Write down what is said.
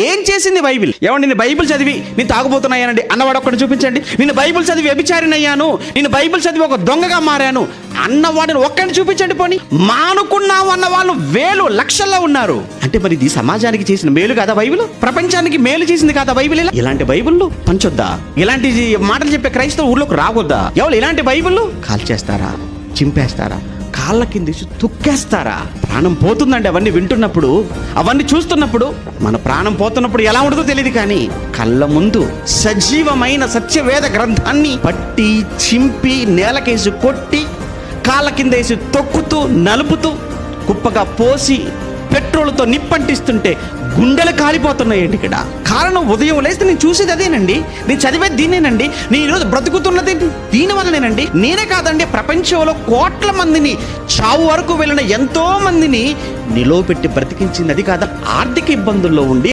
ఏం చేసింది బైబిల్? ఏమండి, నేను బైబిల్ చదివి నేను తాగుబోతున్నాయానండి అన్నవాడు ఒక్కడు చూపించండి. నేను బైబిల్ చదివి వ్యభిచారినయ్యాను, నేను బైబిల్ చదివి ఒక దొంగగా మారాను అన్నవాడిని ఒక్కడిని చూపించండి. పోనీ మానుకున్నావు అన్న వాళ్ళు వేలు లక్షల్లో ఉన్నారు. అంటే మరి ఇది సమాజానికి చేసిన మేలు కాదా బైబిల్? ప్రపంచానికి మేలు చేసింది కాదా బైబిల్? ఇలాంటి బైబిల్ పంచొద్దా? ఇలాంటి మాటలు చెప్పే క్రైస్తవ ఊళ్ళోకి రావద్దా? ఎవరు ఇలాంటి బైబిల్ కాల్చేస్తారా, చింపేస్తారా, కాళ్ళ కింద తొక్కేస్తారా? ప్రాణం పోతుందండి అవన్నీ వింటున్నప్పుడు, అవన్నీ చూస్తున్నప్పుడు. మన ప్రాణం పోతున్నప్పుడు ఎలా ఉంటుందో తెలియదు, కానీ కళ్ళ ముందు సజీవమైన సత్యవేద గ్రంథాన్ని పట్టి చింపి నేలకేసి కొట్టి కాళ్ళ కింద వేసి తొక్కుతూ నలుపుతూ కుప్పగా పోసి పెట్రోల్తో నిప్పంటిస్తుంటే గుండెలు కాలిపోతున్నాయండి. ఇక్కడ కారణం ఉదయం లేస్తే నేను చూసేది అదేనండి, నేను చదివేది దీనేనండి, నేను ఈరోజు బ్రతుకుతున్నది దీనివల్లనేనండి. నేనే కాదండి, ప్రపంచంలో కోట్ల మందిని, చావు వరకు వెళ్ళిన ఎంతో మందిని నిలువపెట్టి బ్రతికించింది అది కాదా? ఆర్థిక ఇబ్బందుల్లో ఉండి